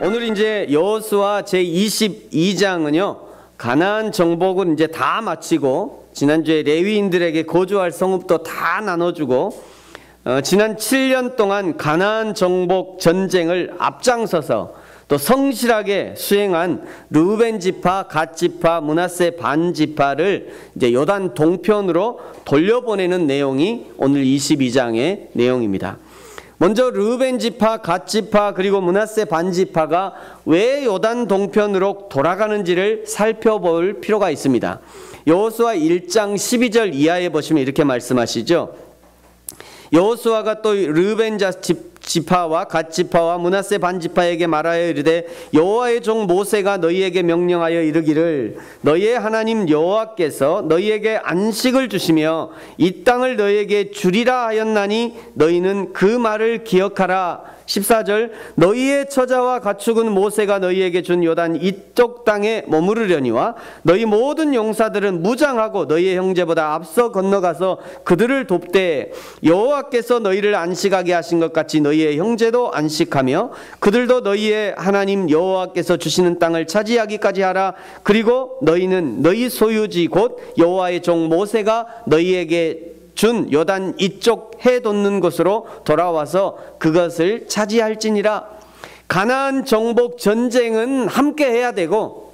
오늘 이제 여호수아 제22장은요 가나안 정복을 이제 다 마치고 지난주에 레위인들에게 거주할 성읍도 다 나눠주고 지난 7년 동안 가나안 정복 전쟁을 앞장서서 또 성실하게 수행한 르우벤 지파, 갓 지파, 므낫세 반 지파를 이제 요단 동편으로 돌려보내는 내용이 오늘 22장의 내용입니다. 먼저 르우벤 지파, 갓 지파, 그리고 므낫세 반 지파가 왜 요단 동편으로 돌아가는지를 살펴볼 필요가 있습니다. 여호수아 1장 12절 이하에 보시면 이렇게 말씀하시죠. 여호수아가 또 르우벤 지파와 갓 지파와 므낫세 반 지파에게 말하여 이르되 여호와의 종 모세가 너희에게 명령하여 이르기를 너희의 하나님 여호와께서 너희에게 안식을 주시며 이 땅을 너희에게 주리라 하였나니 너희는 그 말을 기억하라. 14절 너희의 처자와 가축은 모세가 너희에게 준 요단 이쪽 땅에 머무르려니와 너희 모든 용사들은 무장하고 너희의 형제보다 앞서 건너가서 그들을 돕되 여호와께서 너희를 안식하게 하신 것 같이 너희의 형제도 안식하며 그들도 너희의 하나님 여호와께서 주시는 땅을 차지하기까지 하라. 그리고 너희는 너희 소유지 곧 여호와의 종 모세가 너희에게 준 요단 이쪽 해 돋는 곳으로 돌아와서 그것을 차지할지니라. 가나안 정복 전쟁은 함께 해야 되고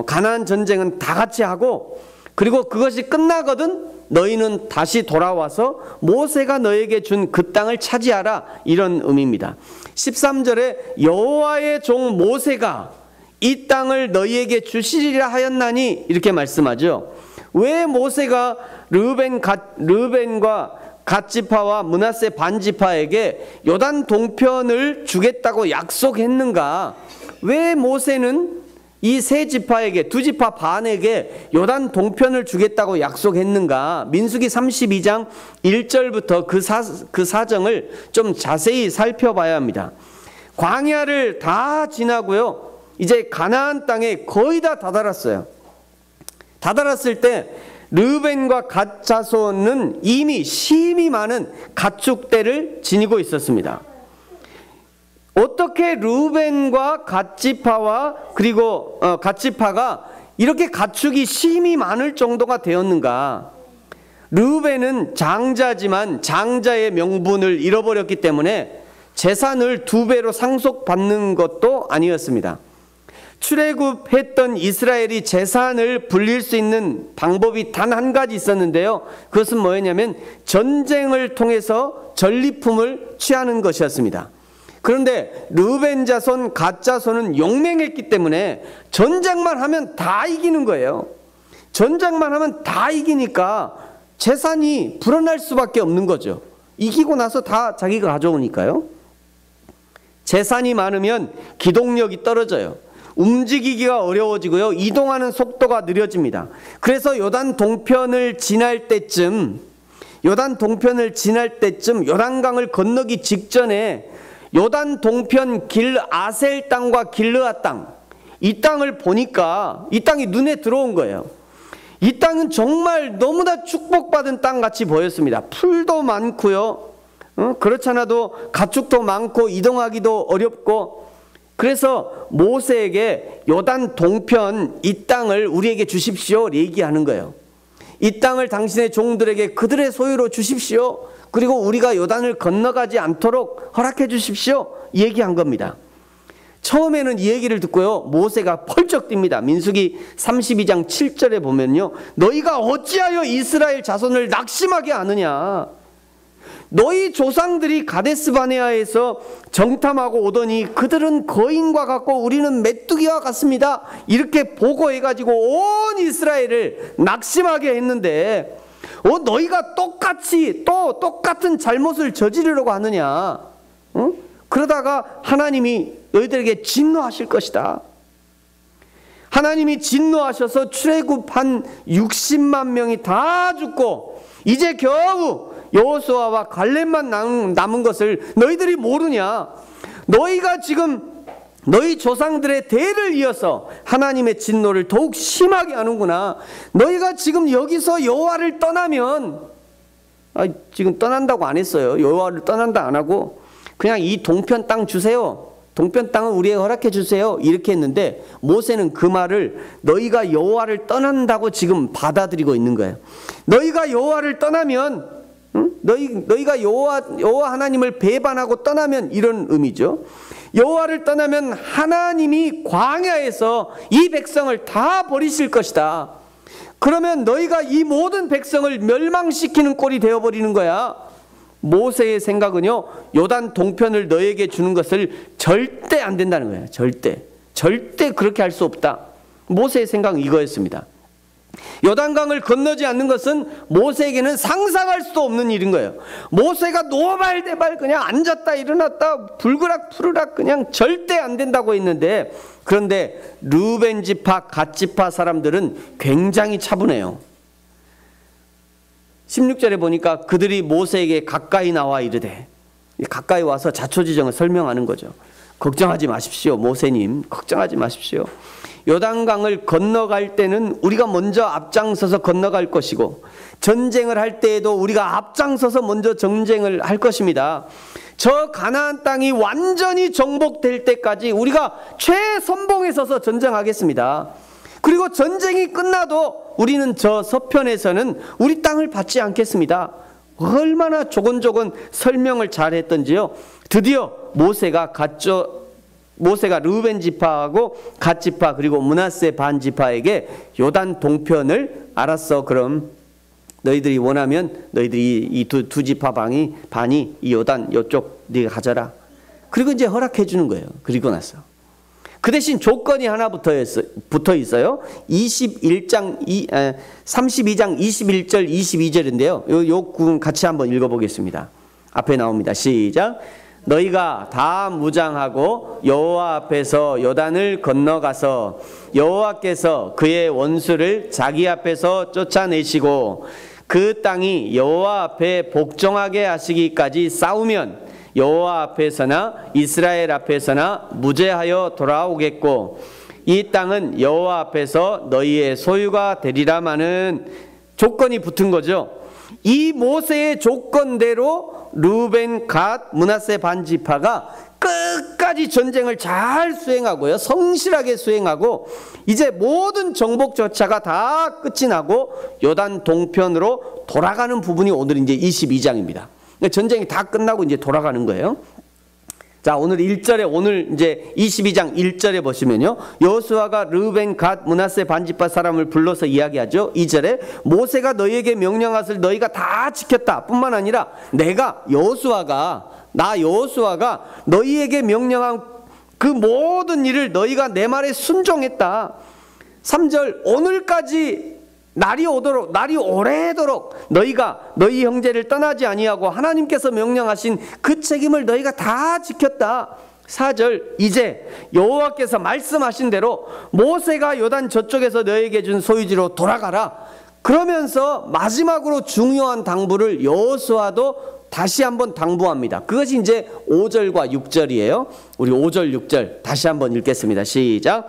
가나안 전쟁은 다 같이 하고 그리고 그것이 끝나거든 너희는 다시 돌아와서 모세가 너에게 준 그 땅을 차지하라, 이런 의미입니다. 13절에 여호와의 종 모세가 이 땅을 너희에게 주시리라 하였나니 이렇게 말씀하죠. 왜 모세가 르우벤과 갓 지파와 므낫세 반 지파에게 요단 동편을 주겠다고 약속했는가? 왜 모세는 이 세 지파에게, 두 지파 반에게 요단 동편을 주겠다고 약속했는가? 민수기 32장 1절부터 그 사정을 좀 자세히 살펴봐야 합니다. 광야를 다 지나고요, 이제 가나안 땅에 거의 다 다다랐어요. 다다랐을 때 르우벤과 갓 자손은 이미 심히 많은 가축대를 지니고 있었습니다. 어떻게 르우벤과 갓 지파와 그리고 갓 지파가 이렇게 가축이 심히 많을 정도가 되었는가? 르우벤은 장자지만 장자의 명분을 잃어버렸기 때문에 재산을 2배로 상속받는 것도 아니었습니다. 출애굽했던 이스라엘이 재산을 불릴 수 있는 방법이 단 한 가지 있었는데요. 그것은 뭐였냐면 전쟁을 통해서 전리품을 취하는 것이었습니다. 그런데 르우벤 자손, 갓 자손은 용맹했기 때문에 전쟁만 하면 다 이기는 거예요. 전쟁만 하면 다 이기니까 재산이 불어날 수밖에 없는 거죠. 이기고 나서 다 자기가 가져오니까요. 재산이 많으면 기동력이 떨어져요. 움직이기가 어려워지고요, 이동하는 속도가 느려집니다. 그래서 요단 동편을 지날 때쯤 요단강을 건너기 직전에 요단 동편 길아셀 땅과 길르앗 땅, 이 땅을 보니까 이 땅이 눈에 들어온 거예요. 이 땅은 정말 너무나 축복받은 땅 같이 보였습니다. 풀도 많고요, 그렇지 않아도 가축도 많고 이동하기도 어렵고, 그래서 모세에게 요단 동편 이 땅을 우리에게 주십시오 얘기하는 거예요. 이 땅을 당신의 종들에게 그들의 소유로 주십시오. 그리고 우리가 요단을 건너가지 않도록 허락해 주십시오 얘기한 겁니다. 처음에는 이 얘기를 듣고요, 모세가 펄쩍 뜁니다. 민수기 32장 7절에 보면요, 너희가 어찌하여 이스라엘 자손을 낙심하게 하느냐? 너희 조상들이 가데스 바네아에서 정탐하고 오더니 그들은 거인과 같고 우리는 메뚜기와 같습니다. 이렇게 보고해가지고 온 이스라엘을 낙심하게 했는데 너희가 똑같은 잘못을 저지르려고 하느냐? 그러다가 하나님이 너희들에게 진노하실 것이다. 하나님이 진노하셔서 출애굽한 60만 명이 다 죽고 이제 겨우 여호수아와 갈렙만 남은 것을 너희들이 모르냐? 너희가 지금 너희 조상들의 대를 이어서 하나님의 진노를 더욱 심하게 하는구나. 너희가 지금 여기서 여호와를 떠나면, 지금 떠난다고 안 했어요. 여호와를 떠난다 안 하고 그냥 이 동편 땅 주세요 동편 땅을 우리에게 허락해 주세요. 이렇게 했는데 모세는 그 말을 너희가 여호와를 떠난다고 지금 받아들이고 있는 거예요. 너희가 여호와를 떠나면, 너희가 여호와 하나님을 배반하고 떠나면, 이런 의미죠. 여호와를 떠나면 하나님이 광야에서 이 백성을 다 버리실 것이다. 그러면 너희가 이 모든 백성을 멸망시키는 꼴이 되어버리는 거야. 모세의 생각은요, 요단 동편을 너에게 주는 것을 절대 안 된다는 거예요. 절대 그렇게 할 수 없다. 모세의 생각은 이거였습니다. 요단강을 건너지 않는 것은 모세에게는 상상할 수도 없는 일인 거예요. 모세가 노발대발 그냥 앉았다 일어났다 불그락 푸르락 그냥 절대 안 된다고 했는데, 그런데 르우벤 지파, 갓 지파 사람들은 굉장히 차분해요. 16절에 보니까 그들이 모세에게 가까이 나와 이르되, 가까이 와서 자초지정을 설명하는 거죠. 걱정하지 마십시오. 모세님, 걱정하지 마십시오. 요단강을 건너갈 때는 우리가 먼저 앞장서서 건너갈 것이고, 전쟁을 할 때에도 우리가 앞장서서 먼저 전쟁을 할 것입니다. 저 가나안 땅이 완전히 정복될 때까지 우리가 최선봉에 서서 전쟁하겠습니다. 그리고 전쟁이 끝나도 우리는 저 서편에서는 우리 땅을 받지 않겠습니다. 얼마나 조곤조곤 설명을 잘했던지요. 드디어 모세가 르우벤 지파하고 갓 지파 그리고 므낫세 반 지파에게 요단 동편을, 알았어, 그럼 너희들이 원하면 너희들이 이 두 지파 반이 이 요단 요쪽 네가 가져라. 그리고 이제 허락해 주는 거예요. 그리고 나서 그 대신 조건이 하나 붙어 있어요. 32장 21절 22절인데요. 요 구분 같이 한번 읽어보겠습니다. 앞에 나옵니다. 시작. 너희가 다 무장하고 여호와 앞에서 요단을 건너가서 여호와께서 그의 원수를 자기 앞에서 쫓아내시고 그 땅이 여호와 앞에 복종하게 하시기까지 싸우면 여호와 앞에서나 이스라엘 앞에서나 무죄하여 돌아오겠고 이 땅은 여호와 앞에서 너희의 소유가 되리라마는 조건이 붙은 거죠. 이 모세의 조건대로 르우벤, 갓, 므낫세 반 지파가 끝까지 전쟁을 잘 수행하고요, 성실하게 수행하고 이제 모든 정복 절차가 다 끝이 나고 요단 동편으로 돌아가는 부분이 오늘 이제 22장입니다. 전쟁이 다 끝나고 이제 돌아가는 거예요. 자, 오늘 1절에, 오늘 이제 22장 1절에 보시면요, 여호수아가 르우벤, 갓, 므낫세 반 지파 사람을 불러서 이야기하죠. 2절에 모세가 너희에게 명령하실 너희가 다 지켰다 뿐만 아니라 여호수아가 너희에게 명령한 그 모든 일을 너희가 내 말에 순종했다. 3절, 오늘까지 날이 오래도록 너희가 너희 형제를 떠나지 아니하고 하나님께서 명령하신 그 책임을 너희가 다 지켰다. 4절, 이제 여호와께서 말씀하신 대로 모세가 요단 저쪽에서 너희에게 준 소유지로 돌아가라. 그러면서 마지막으로 중요한 당부를 여호수아도 다시 한번 당부합니다. 그것이 이제 5절과 6절이에요. 우리 5절, 6절 다시 한번 읽겠습니다. 시작.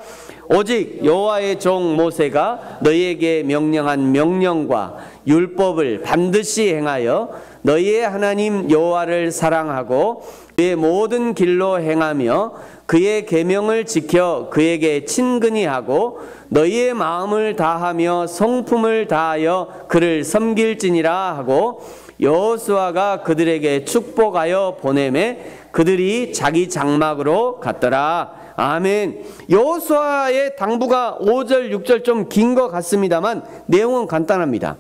오직 여호와의 종 모세가 너희에게 명령한 명령과 율법을 반드시 행하여 너희의 하나님 여호와를 사랑하고 그의 모든 길로 행하며 그의 계명을 지켜 그에게 친근히 하고 너희의 마음을 다하며 성품을 다하여 그를 섬길지니라 하고 여호수아가 그들에게 축복하여 보내매 그들이 자기 장막으로 갔더라. 아멘. 여호수아의 당부가 5절, 6절 좀 긴 것 같습니다만 내용은 간단합니다.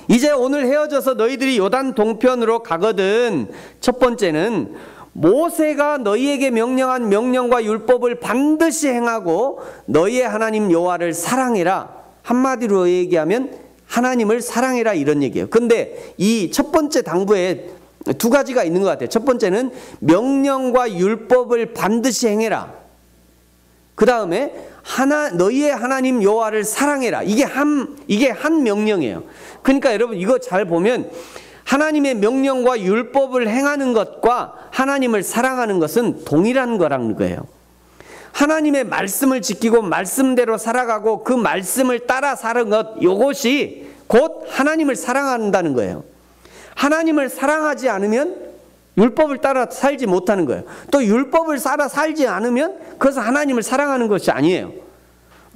이제 오늘 헤어져서 너희들이 요단 동편으로 가거든. 첫 번째는 모세가 너희에게 명령한 명령과 율법을 반드시 행하고 너희의 하나님 여호와를 사랑해라. 한마디로 얘기하면 하나님을 사랑해라, 이런 얘기예요. 근데 이 첫 번째 당부에 두 가지가 있는 것 같아요. 첫 번째는 명령과 율법을 반드시 행해라. 그 다음에 너희의 하나님 여호와를 사랑해라. 이게 한 명령이에요. 그러니까 여러분 이거 잘 보면 하나님의 명령과 율법을 행하는 것과 하나님을 사랑하는 것은 동일한 거라는 거예요. 하나님의 말씀을 지키고 말씀대로 살아가고 그 말씀을 따라 사는 것, 이것이 곧 하나님을 사랑한다는 거예요. 하나님을 사랑하지 않으면 율법을 따라 살지 못하는 거예요. 또 율법을 따라 살지 않으면 그것은 하나님을 사랑하는 것이 아니에요.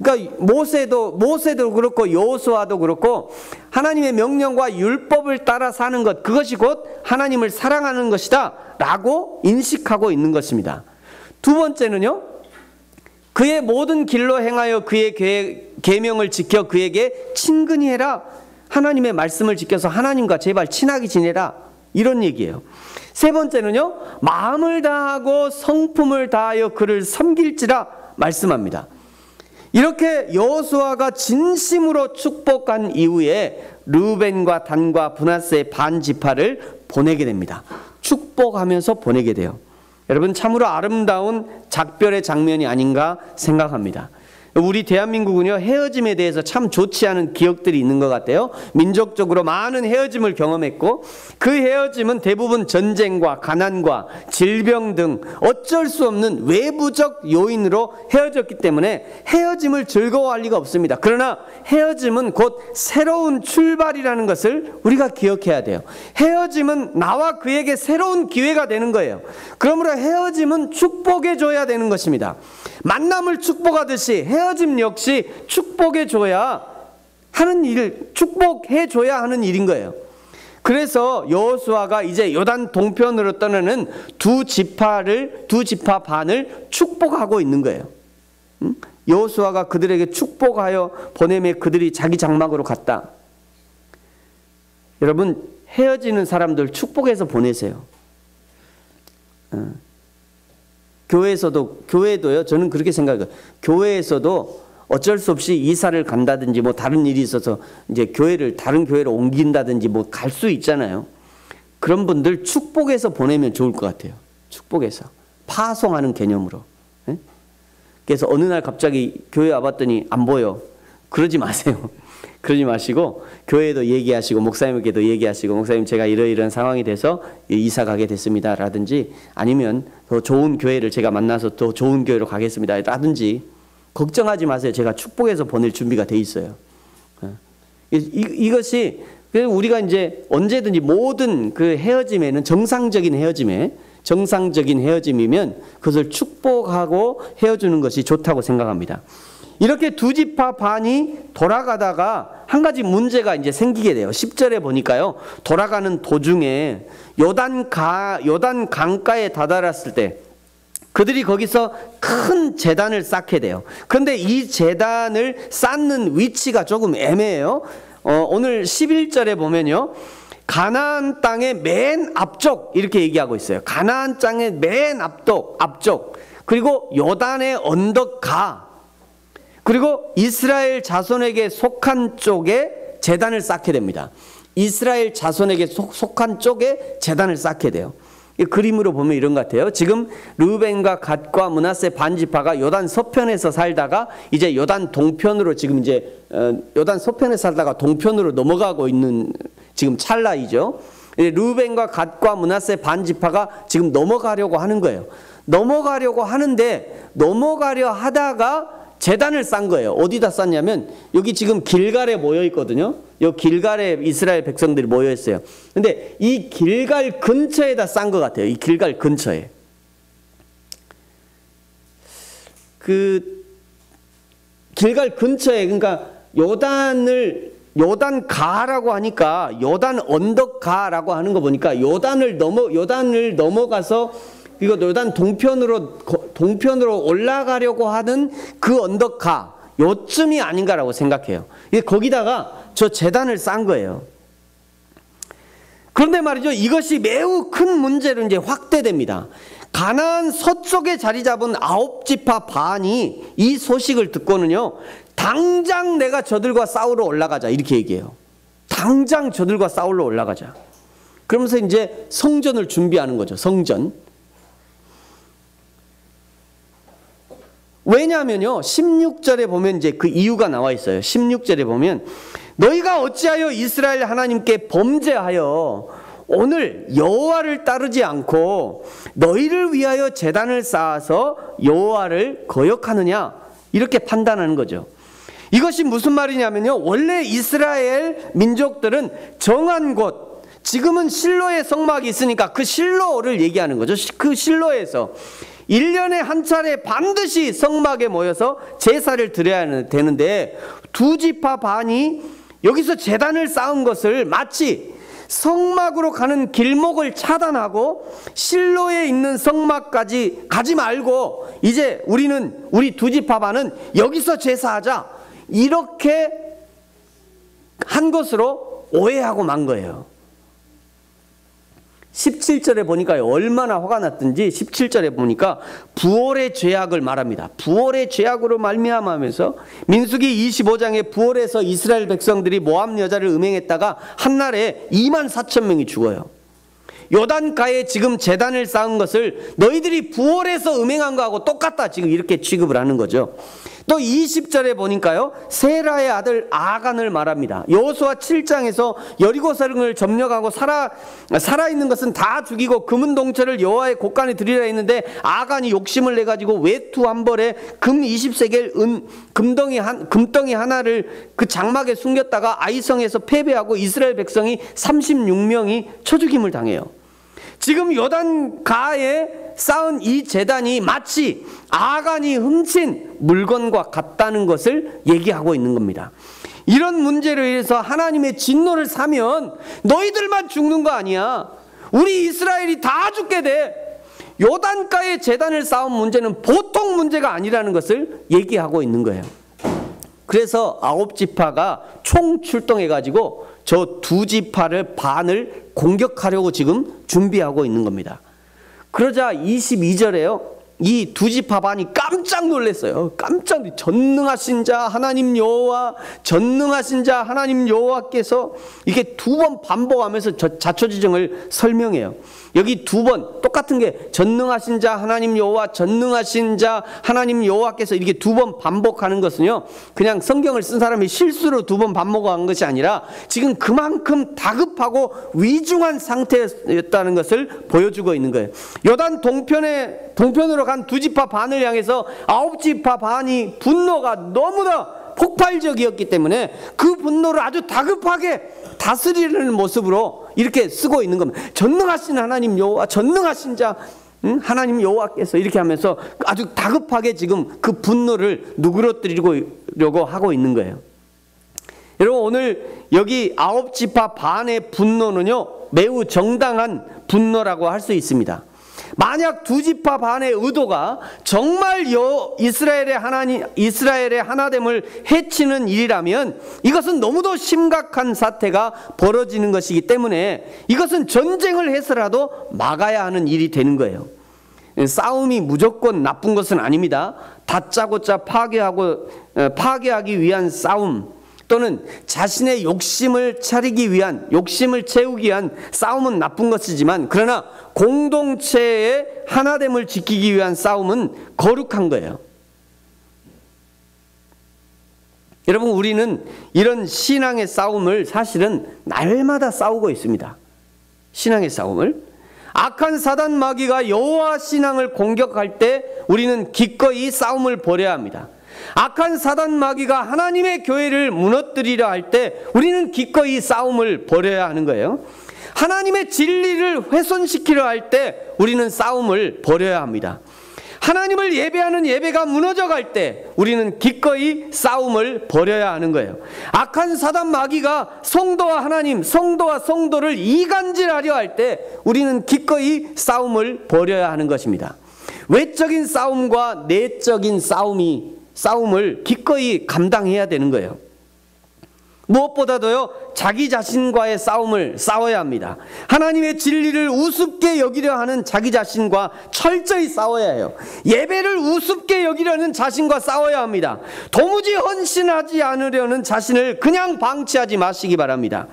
그러니까 모세도 그렇고 여호수아도 그렇고 하나님의 명령과 율법을 따라 사는 것, 그것이 곧 하나님을 사랑하는 것이다 라고 인식하고 있는 것입니다. 두 번째는요, 그의 모든 길로 행하여 그의 계명을 지켜 그에게 친근히 해라. 하나님의 말씀을 지켜서 하나님과 제발 친하게 지내라, 이런 얘기예요. 세 번째는요, 마음을 다하고 성품을 다하여 그를 섬길지라 말씀합니다. 이렇게 여호수아가 진심으로 축복한 이후에 르우벤과 단과 므낫세의 반 지파를 보내게 됩니다. 축복하면서 보내게 돼요. 여러분, 참으로 아름다운 작별의 장면이 아닌가 생각합니다. 우리 대한민국은요, 헤어짐에 대해서 참 좋지 않은 기억들이 있는 것 같아요. 민족적으로 많은 헤어짐을 경험했고, 그 헤어짐은 대부분 전쟁과 가난과 질병 등 어쩔 수 없는 외부적 요인으로 헤어졌기 때문에 헤어짐을 즐거워할 리가 없습니다. 그러나 헤어짐은 곧 새로운 출발이라는 것을 우리가 기억해야 돼요. 헤어짐은 나와 그에게 새로운 기회가 되는 거예요. 그러므로 헤어짐은 축복해 줘야 되는 것입니다. 만남을 축복하듯이 헤어짐 역시 축복해 줘야 하는 일, 축복해 줘야 하는 일인 거예요. 그래서 여호수아가 이제 요단 동편으로 떠나는 두 지파 반을 축복하고 있는 거예요. 여호수아가 그들에게 축복하여 보내매 그들이 자기 장막으로 갔다. 여러분, 헤어지는 사람들 축복해서 보내세요. 교회도요, 저는 그렇게 생각해요. 교회에서도 어쩔 수 없이 이사를 간다든지 뭐 다른 일이 있어서 이제 다른 교회로 옮긴다든지 뭐 갈 수 있잖아요. 그런 분들 축복해서 보내면 좋을 것 같아요. 축복해서. 파송하는 개념으로. 그래서 어느 날 갑자기 교회 와봤더니 안 보여. 그러지 마세요. 그러지 마시고 교회에도 얘기하시고 목사님에게도 얘기하시고, 목사님 제가 이러이러한 상황이 돼서 이사 가게 됐습니다 라든지, 아니면 더 좋은 교회를 제가 만나서 더 좋은 교회로 가겠습니다 라든지, 걱정하지 마세요. 제가 축복해서 보낼 준비가 돼 있어요. 이것이 우리가 이제 언제든지 모든 그 헤어짐에는 정상적인 헤어짐이면 그것을 축복하고 헤어지는 것이 좋다고 생각합니다. 이렇게 두 지파 반이 돌아가다가 한 가지 문제가 이제 생기게 돼요. 10절에 보니까요, 돌아가는 도중에 요단 강가에 다다랐을 때 그들이 거기서 큰 제단을 쌓게 돼요. 그런데 이 제단을 쌓는 위치가 조금 애매해요. 오늘 11절에 보면요, 가나안 땅의 맨 앞쪽 이렇게 얘기하고 있어요. 가나안 땅의 맨 앞쪽, 그리고 요단의 언덕 가, 그리고 이스라엘 자손에게 속한 쪽에 제단을 쌓게 됩니다. 이스라엘 자손에게 속한 쪽에 제단을 쌓게 돼요. 이 그림으로 보면 이런 것 같아요. 지금 르우벤과 갓과 므낫세 반지파가 요단 서편에서 살다가 이제 요단 동편으로 요단 서편에 살다가 동편으로 넘어가고 있는 지금 찰나이죠. 르우벤과 갓과 므낫세 반지파가 지금 넘어가려고 하는 거예요. 넘어가려고 하다가 제단을 쌓은 거예요. 어디다 쌓냐면 여기 지금 길갈에 모여 있거든요. 이 길갈에 이스라엘 백성들이 모여 있어요. 근데 이 길갈 근처에다 쌓은 것 같아요. 이 길갈 근처에. 그 길갈 근처에, 그러니까 요단 가라고 하니까 요단 언덕 가라고 하는 거 보니까 요단을 넘어가서 이거 요단 동편으로 올라가려고 하는 그 언덕가 요쯤이 아닌가라고 생각해요. 거기다가 저 제단을 쌓은 거예요. 그런데 말이죠, 이것이 매우 큰 문제로 이제 확대됩니다. 가나안 서쪽에 자리 잡은 9지파 반이 이 소식을 듣고는요, 당장 내가 저들과 싸우러 올라가자 이렇게 얘기해요. 당장 저들과 싸우러 올라가자. 그러면서 이제 성전을 준비하는 거죠. 성전. 왜냐하면요, 16절에 보면 이제 그 이유가 나와 있어요. 16절에 보면 너희가 어찌하여 이스라엘 하나님께 범죄하여 오늘 여호와를 따르지 않고 너희를 위하여 제단을 쌓아서 여호와를 거역하느냐, 이렇게 판단하는 거죠. 이것이 무슨 말이냐면요, 원래 이스라엘 민족들은 정한 곳, 지금은 실로의 성막이 있으니까 그 실로를 얘기하는 거죠. 그 실로에서 1년에 한 차례 반드시 성막에 모여서 제사를 드려야 되는데 두 지파 반이 여기서 제단을 쌓은 것을 마치 성막으로 가는 길목을 차단하고 실로에 있는 성막까지 가지 말고 이제 우리 두 지파 반은 여기서 제사하자, 이렇게 한 것으로 오해하고 만 거예요. 17절에 보니까 얼마나 화가 났든지 17절에 보니까 부올의 죄악을 말합니다. 부올의 죄악으로 말미암아면서 민수기 25장에 부올에서 이스라엘 백성들이 모압 여자를 음행했다가 한날에 24,000명이 죽어요. 요단가에 지금 제단을 쌓은 것을 너희들이 부올에서 음행한 거하고 똑같다, 지금 이렇게 취급을 하는 거죠. 또 20절에 보니까요, 세라의 아들 아간을 말합니다. 여호수아 7장에서 여리고성을 점령하고 살아있는 것은 다 죽이고 금은 동체를 여호와의 곳간에 드리라 했는데 아간이 욕심을 내가지고 외투 한 벌에 금 20세겔 금덩이 하나를 그 장막에 숨겼다가 아이성에서 패배하고 이스라엘 백성이 36명이 쳐죽임을 당해요. 지금 요단가에 쌓은 이 제단이 마치 아간이 훔친 물건과 같다는 것을 얘기하고 있는 겁니다. 이런 문제로 인해서 하나님의 진노를 사면 너희들만 죽는 거 아니야, 우리 이스라엘이 다 죽게 돼. 요단가에 제단을 쌓은 문제는 보통 문제가 아니라는 것을 얘기하고 있는 거예요. 그래서 9지파가 총 출동해가지고 저 두 지파를 반을 공격하려고 지금 준비하고 있는 겁니다. 그러자 22절에요, 이 두 지파 반이 깜짝 놀랐어요. 전능하신 자 하나님 여호와, 전능하신 자 하나님 여호와께서 이렇게 두 번 반복하면서 자초지종을 설명해요. 여기 두 번 똑같은 게 전능하신 자 하나님 여호와, 전능하신 자 하나님 여호와께서 이렇게 두 번 반복하는 것은요, 그냥 성경을 쓴 사람이 실수로 두 번 반복한 것이 아니라 지금 그만큼 다급하고 위중한 상태였다는 것을 보여주고 있는 거예요. 요단 동편으로 간 두 지파 반을 향해서 9지파 반이 분노가 너무나 폭발적이었기 때문에 그 분노를 아주 다급하게 다스리는 모습으로 이렇게 쓰고 있는 겁니다. 전능하신 하나님 여호와, 전능하신 자 하나님 여호와께서, 이렇게 하면서 아주 다급하게 지금 그 분노를 누그러뜨리려고 하고 있는 거예요. 여러분, 오늘 여기 9지파 반의 분노는요, 매우 정당한 분노라고 할 수 있습니다. 만약 두 지파 반의 의도가 정말 이스라엘의 하나됨을 해치는 일이라면 이것은 너무도 심각한 사태가 벌어지는 것이기 때문에 이것은 전쟁을 해서라도 막아야 하는 일이 되는 거예요. 싸움이 무조건 나쁜 것은 아닙니다. 다짜고짜 파괴하기 위한 싸움, 또는 자신의 욕심을 채우기 위한 싸움은 나쁜 것이지만, 그러나 공동체의 하나됨을 지키기 위한 싸움은 거룩한 거예요. 여러분, 우리는 이런 신앙의 싸움을 사실은 날마다 싸우고 있습니다. 신앙의 싸움을. 악한 사단 마귀가 여호와 신앙을 공격할 때 우리는 기꺼이 싸움을 벌여야 합니다. 악한 사단 마귀가 하나님의 교회를 무너뜨리려 할 때 우리는 기꺼이 싸움을 벌여야 하는 거예요. 하나님의 진리를 훼손시키려 할 때 우리는 싸움을 벌여야 합니다. 하나님을 예배하는 예배가 무너져 갈 때 우리는 기꺼이 싸움을 벌여야 하는 거예요. 악한 사단 마귀가 성도와 하나님, 성도와 성도를 이간질하려 할 때 우리는 기꺼이 싸움을 벌여야 하는 것입니다. 외적인 싸움과 내적인 싸움을 기꺼이 감당해야 되는 거예요. 무엇보다도요, 자기 자신과의 싸움을 싸워야 합니다. 하나님의 진리를 우습게 여기려 하는 자기 자신과 철저히 싸워야 해요. 예배를 우습게 여기려는 자신과 싸워야 합니다. 도무지 헌신하지 않으려는 자신을 그냥 방치하지 마시기 바랍니다.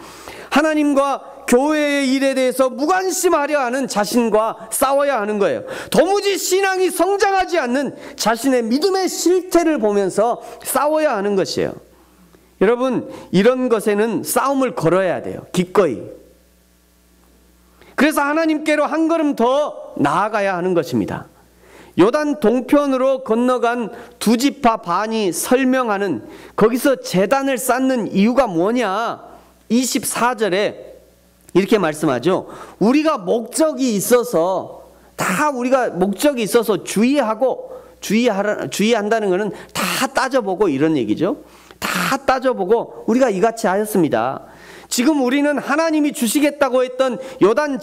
하나님과 교회의 일에 대해서 무관심하려 하는 자신과 싸워야 하는 거예요. 도무지 신앙이 성장하지 않는 자신의 믿음의 실태를 보면서 싸워야 하는 것이에요. 여러분, 이런 것에는 싸움을 걸어야 돼요. 기꺼이. 그래서 하나님께로 한 걸음 더 나아가야 하는 것입니다. 요단 동편으로 건너간 두 지파 반이 설명하는, 거기서 제단을 쌓는 이유가 뭐냐? 24절에 이렇게 말씀하죠. 우리가 목적이 있어서, 다 우리가 목적이 있어서 주의한다는 것은 다 따져보고 이런 얘기죠. 다 따져보고 우리가 이같이 하였습니다. 지금 우리는 하나님이 주시겠다고 했던 요단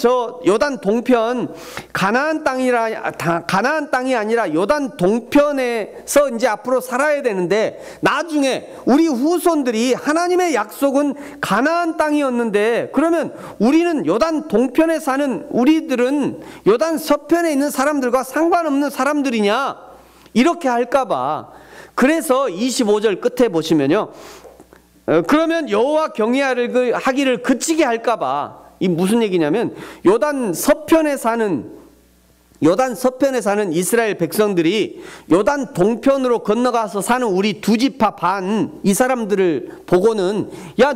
동편, 가나안 땅이 아니라 요단 동편에서 이제 앞으로 살아야 되는데, 나중에 우리 후손들이, 하나님의 약속은 가나안 땅이었는데, 그러면 우리는 요단 동편에 사는 우리들은 요단 서편에 있는 사람들과 상관없는 사람들이냐, 이렇게 할까봐. 그래서 25절 끝에 보시면요, 그러면 여호와 경외하기를 그치게 할까봐. 이 무슨 얘기냐면, 요단 서편에 사는 이스라엘 백성들이 요단 동편으로 건너가서 사는 우리 두 지파 반, 이 사람들을 보고는, 야,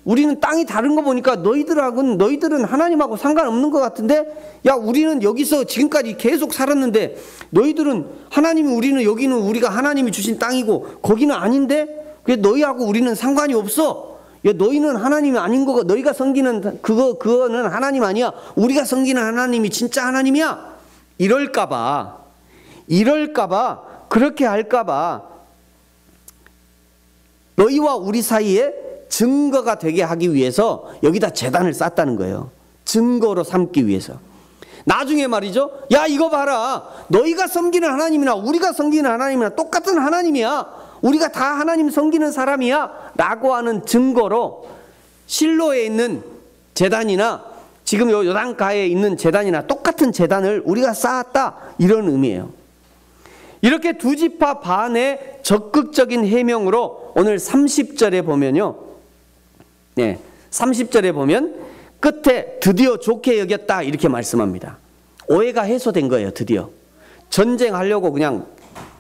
우리는 땅이 다른 거 보니까 너희들은 하나님하고 상관없는 것 같은데, 야, 우리는 여기서 지금까지 계속 살았는데, 여기는 우리가 하나님이 주신 땅이고 거기는 아닌데, 너희하고 우리는 상관이 없어. 야, 너희는 하나님이 아닌 거고, 너희가 섬기는 그거는 하나님 아니야. 우리가 섬기는 하나님이 진짜 하나님이야. 이럴까봐, 그렇게 할까봐 너희와 우리 사이에 증거가 되게 하기 위해서 여기다 제단을 쌓았다는 거예요. 증거로 삼기 위해서. 나중에 말이죠, 야, 이거 봐라, 너희가 섬기는 하나님이나 우리가 섬기는 하나님이나 똑같은 하나님이야. 우리가 다 하나님 섬기는 사람이야 라고 하는 증거로 실로에 있는 제단이나 지금 요단가에 있는 제단이나 똑같은 제단을 우리가 쌓았다, 이런 의미예요. 이렇게 두 지파 반의 적극적인 해명으로 오늘 30절에 보면요, 30절에 보면 끝에 드디어 좋게 여겼다, 이렇게 말씀합니다. 오해가 해소된 거예요. 드디어 전쟁하려고 그냥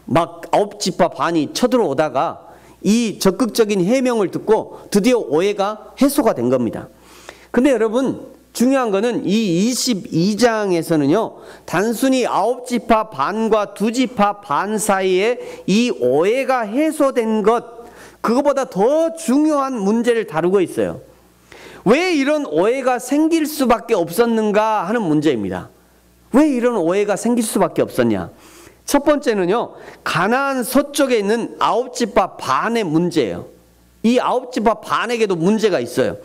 막 9지파 반이 쳐들어오다가 이 적극적인 해명을 듣고 드디어 오해가 해소가 된 겁니다. 근데 여러분, 중요한 거는 이 22장에서는요, 단순히 9지파 반과 2지파 반 사이에 이 오해가 해소된 것, 그거보다 더 중요한 문제를 다루고 있어요. 왜 이런 오해가 생길 수밖에 없었는가 하는 문제입니다. 왜 이런 오해가 생길 수밖에 없었냐? 첫 번째는요, 가나안 서쪽에 있는 9지파 반의 문제예요. 이 9지파 반에게도 문제가 있어요.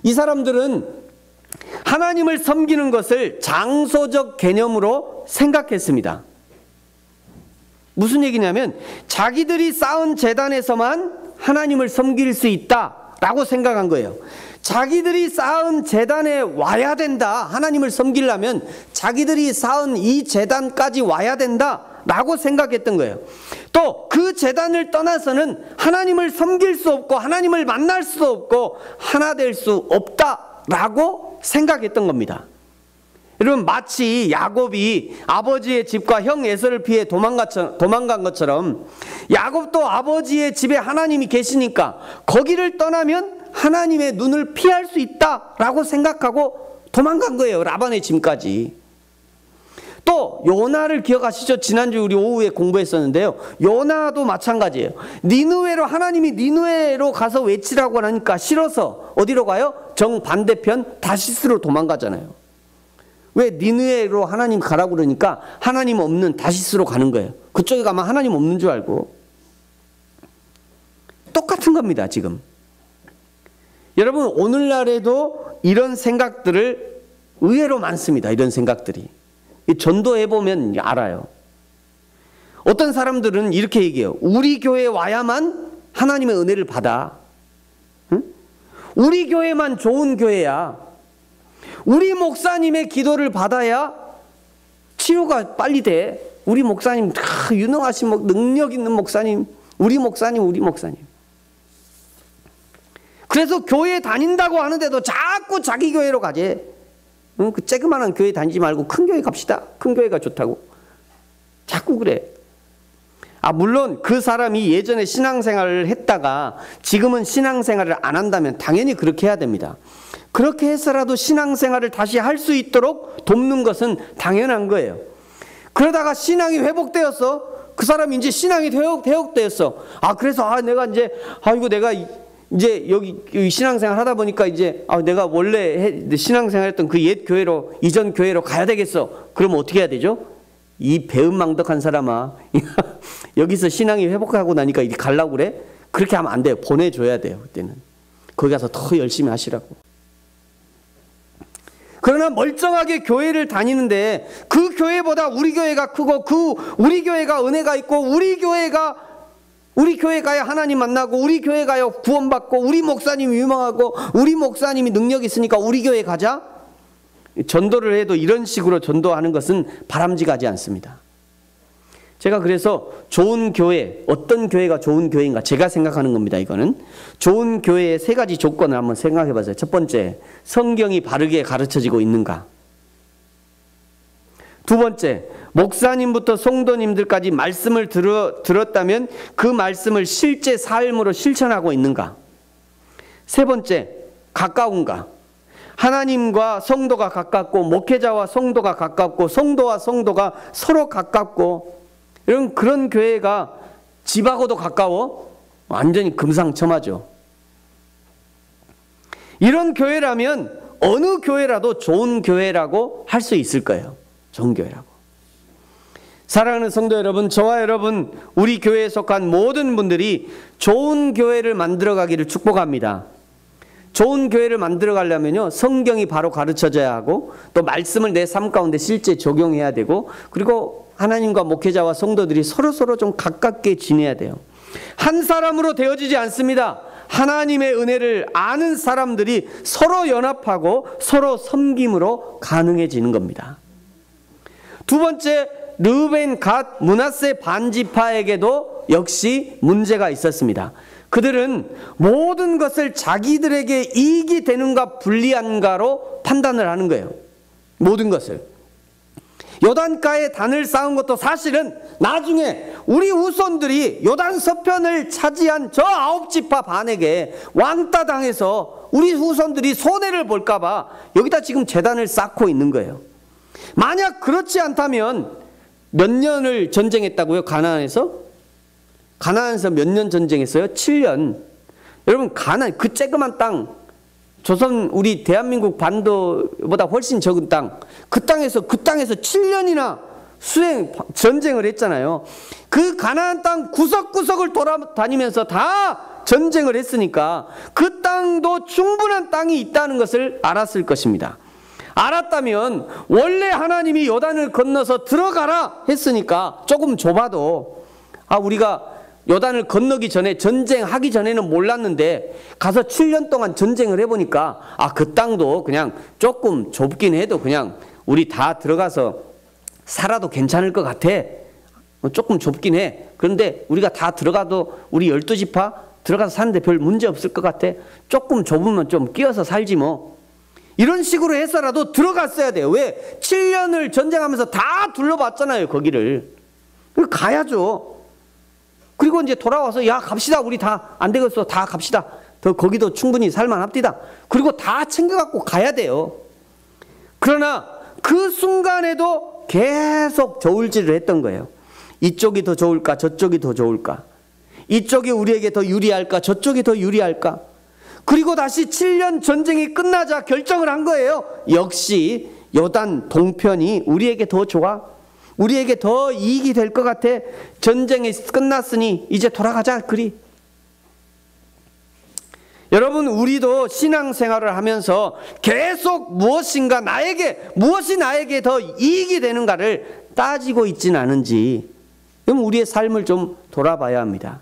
이 사람들은 하나님을 섬기는 것을 장소적 개념으로 생각했습니다. 무슨 얘기냐면, 자기들이 쌓은 제단에서만 하나님을 섬길 수 있다라고 생각한 거예요. 자기들이 쌓은 제단에 와야 된다. 하나님을 섬기려면 자기들이 쌓은 이 제단까지 와야 된다 라고 생각했던 거예요. 또 그 제단을 떠나서는 하나님을 섬길 수 없고 하나님을 만날 수 없고 하나 될 수 없다라고 생각했던 겁니다. 여러분, 마치 야곱이 아버지의 집과 형 에서를 피해 도망간 것처럼, 야곱도 아버지의 집에 하나님이 계시니까 거기를 떠나면 하나님의 눈을 피할 수 있다라고 생각하고 도망간 거예요. 라반의 집까지. 또 요나를 기억하시죠? 지난주 우리 오후에 공부했었는데요, 요나도 마찬가지예요. 하나님이 니느웨로 가서 외치라고 하니까 싫어서 어디로 가요? 정반대편 다시스로 도망가잖아요. 왜? 니느웨로 하나님 가라고 그러니까 하나님 없는 다시스로 가는 거예요. 그쪽에 가면 하나님 없는 줄 알고. 똑같은 겁니다, 지금. 여러분, 오늘날에도 이런 생각들을 의외로 많습니다. 이런 생각들이. 전도해보면 알아요. 어떤 사람들은 이렇게 얘기해요. 우리 교회에 와야만 하나님의 은혜를 받아. 응? 우리 교회만 좋은 교회야. 우리 목사님의 기도를 받아야 치유가 빨리 돼. 우리 목사님 유능하신 능력 있는 목사님, 우리 목사님. 그래서 교회 다닌다고 하는데도 자꾸 자기 교회로 가지. 그 쬐그만한 교회 다니지 말고 큰 교회 갑시다. 큰 교회가 좋다고. 자꾸 그래. 물론 그 사람이 예전에 신앙생활을 했다가 지금은 신앙생활을 안 한다면 당연히 그렇게 해야 됩니다. 그렇게 해서라도 신앙생활을 다시 할 수 있도록 돕는 것은 당연한 거예요. 그러다가 신앙이 회복되었어. 그 사람이 이제 신앙이 회복되었어. 그래서 내가 이제 여기 신앙생활 하다 보니까 이제 내가 원래 신앙생활했던 그 옛 교회로, 이전 교회로 가야 되겠어. 그러면 어떻게 해야 되죠? 이 배은망덕한 사람아, 여기서 신앙이 회복하고 나니까 이렇게 가려고 그래? 그렇게 하면 안 돼요. 보내줘야 돼요. 그때는 거기 가서 더 열심히 하시라고. 그러나 멀쩡하게 교회를 다니는데 그 교회보다 우리 교회가 크고 우리 교회가 은혜가 있고 우리 교회 가야 하나님 만나고 우리 교회 가야 구원받고 우리 목사님이 유명하고 우리 목사님이 능력이 있으니까 우리 교회 가자. 전도를 해도 이런 식으로 전도하는 것은 바람직하지 않습니다. 제가 그래서 좋은 교회, 어떤 교회가 좋은 교회인가 제가 생각하는 겁니다. 이거는 좋은 교회의 세 가지 조건을 한번 생각해 보세요. 첫 번째, 성경이 바르게 가르쳐지고 있는가. 두 번째, 목사님부터 성도님들까지 말씀을 들었다면 그 말씀을 실제 삶으로 실천하고 있는가. 세 번째, 가까운가. 하나님과 성도가 가깝고 목회자와 성도가 가깝고 성도와 성도가 서로 가깝고 이런 그런 교회가 집하고도 가까워? 완전히 금상첨화죠. 이런 교회라면 어느 교회라도 좋은 교회라고 할 수 있을 거예요. 좋은 교회라고. 사랑하는 성도 여러분, 저와 여러분, 우리 교회에 속한 모든 분들이 좋은 교회를 만들어가기를 축복합니다. 좋은 교회를 만들어 가려면요, 성경이 바로 가르쳐져야 하고 또 말씀을 내 삶 가운데 실제 적용해야 되고, 그리고 하나님과 목회자와 성도들이 서로서로 좀 가깝게 지내야 돼요. 한 사람으로 되어지지 않습니다. 하나님의 은혜를 아는 사람들이 서로 연합하고 서로 섬김으로 가능해지는 겁니다. 두 번째, 르우벤, 갓, 므낫세 반지파에게도 역시 문제가 있었습니다. 그들은 모든 것을 자기들에게 이익이 되는가 불리한가로 판단을 하는 거예요. 모든 것을. 요단가에 단을 쌓은 것도 사실은 나중에 우리 후손들이 요단 서편을 차지한 저 9지파 반에게 왕따 당해서 우리 후손들이 손해를 볼까 봐 여기다 지금 제단을 쌓고 있는 거예요. 만약 그렇지 않다면 몇 년을 전쟁했다고요? 가나안에서? 가나안에서 몇 년 전쟁했어요? 7년. 여러분, 가나안 그 쬐끄만 땅, 조선 우리 대한민국 반도보다 훨씬 적은 땅, 그 땅에서 7년이나 전쟁을 했잖아요. 그 가나안 땅 구석구석을 돌아다니면서 다 전쟁을 했으니까 그 땅도 충분한 땅이 있다는 것을 알았을 것입니다. 알았다면 원래 하나님이 요단을 건너서 들어가라 했으니까 조금 좁아도 우리가 요단을 건너기 전에, 전쟁하기 전에는 몰랐는데 가서 7년 동안 전쟁을 해보니까 그 땅도 그냥 조금 좁긴 해도 그냥 우리 다 들어가서 살아도 괜찮을 것 같아. 조금 좁긴 해. 그런데 우리가 다 들어가도 우리 12지파 들어가서 사는데 별 문제 없을 것 같아. 조금 좁으면 좀 끼어서 살지 뭐. 이런 식으로 해서라도 들어갔어야 돼요. 왜? 7년을 전쟁하면서 다 둘러봤잖아요, 거기를. 가야죠. 그리고 이제 돌아와서 갑시다. 우리 다 안 되겠어. 다 갑시다. 더 거기도 충분히 살만합디다. 그리고 다 챙겨갖고 가야 돼요. 그러나 그 순간에도 계속 저울질을 했던 거예요. 이쪽이 더 좋을까? 저쪽이 더 좋을까? 이쪽이 우리에게 더 유리할까? 저쪽이 더 유리할까? 그리고 다시 7년 전쟁이 끝나자 결정을 한 거예요. 역시 요단 동편이 우리에게 더 좋아. 우리에게 더 이익이 될 것 같아. 전쟁이 끝났으니 이제 돌아가자. 그리. 여러분, 우리도 신앙생활을 하면서 계속 무엇이 나에게 더 이익이 되는가를 따지고 있지는 않은지, 그럼 우리의 삶을 좀 돌아봐야 합니다.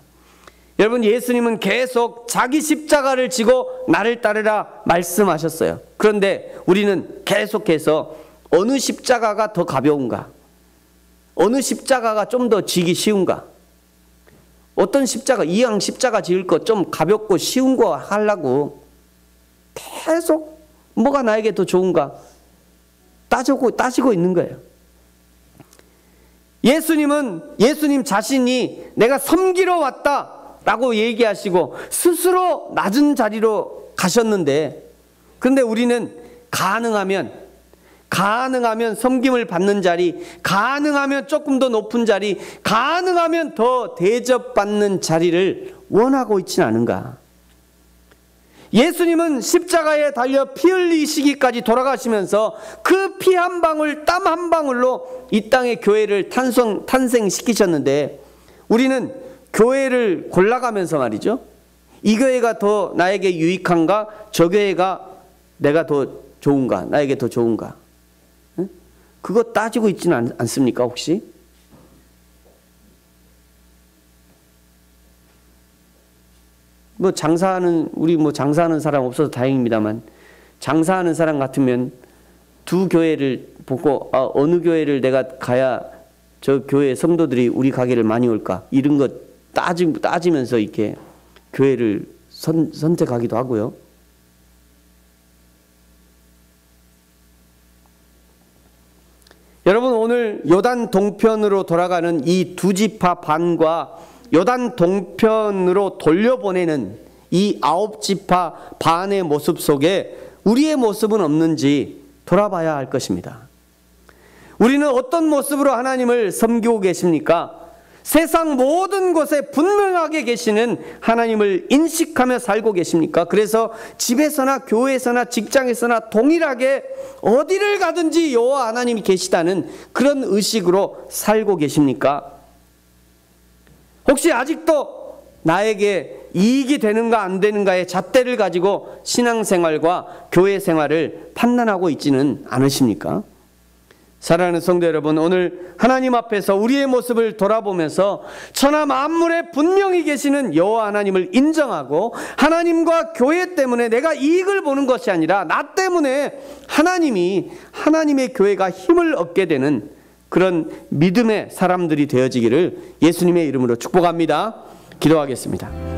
여러분, 예수님은 계속 자기 십자가를 지고 나를 따르라 말씀하셨어요. 그런데 우리는 계속해서 어느 십자가가 더 가벼운가? 어느 십자가가 좀 더 지기 쉬운가? 어떤 십자가, 이왕 십자가 지을 거 좀 가볍고 쉬운 거 하려고 계속 뭐가 나에게 더 좋은가 따지고 있는 거예요. 예수님 자신이 내가 섬기러 왔다라고 얘기하시고 스스로 낮은 자리로 가셨는데, 그런데 우리는 가능하면 섬김을 받는 자리, 가능하면 조금 더 높은 자리, 가능하면 더 대접받는 자리를 원하고 있지는 않은가? 예수님은 십자가에 달려 피 흘리시기까지 돌아가시면서 그 피 한 방울, 땀 한 방울로 이 땅의 교회를 탄생시키셨는데, 우리는 교회를 골라가면서 말이죠, 이 교회가 더 나에게 유익한가, 저 교회가 내가 더 좋은가, 나에게 더 좋은가, 그거 따지고 있지는 않습니까 혹시? 우리 장사하는 사람 없어서 다행입니다만, 장사하는 사람 같으면 두 교회를 보고 어느 교회를 내가 가야 저 교회 성도들이 우리 가게를 많이 올까, 이런 거 따지면서 이렇게 교회를 선택하기도 하고요. 여러분, 오늘 요단 동편으로 돌아가는 이 두 지파 반과 요단 동편으로 돌려보내는 이 9지파 반의 모습 속에 우리의 모습은 없는지 돌아봐야 할 것입니다. 우리는 어떤 모습으로 하나님을 섬기고 계십니까? 세상 모든 곳에 분명하게 계시는 하나님을 인식하며 살고 계십니까? 그래서 집에서나 교회에서나 직장에서나 동일하게 어디를 가든지 여호와 하나님이 계시다는 그런 의식으로 살고 계십니까? 혹시 아직도 나에게 이익이 되는가 안 되는가의 잣대를 가지고 신앙생활과 교회 생활을 판단하고 있지는 않으십니까? 사랑하는 성도 여러분, 오늘 하나님 앞에서 우리의 모습을 돌아보면서 천하 만물에 분명히 계시는 여호와 하나님을 인정하고, 하나님과 교회 때문에 내가 이익을 보는 것이 아니라 나 때문에 하나님의 교회가 힘을 얻게 되는 그런 믿음의 사람들이 되어지기를 예수님의 이름으로 축복합니다. 기도하겠습니다.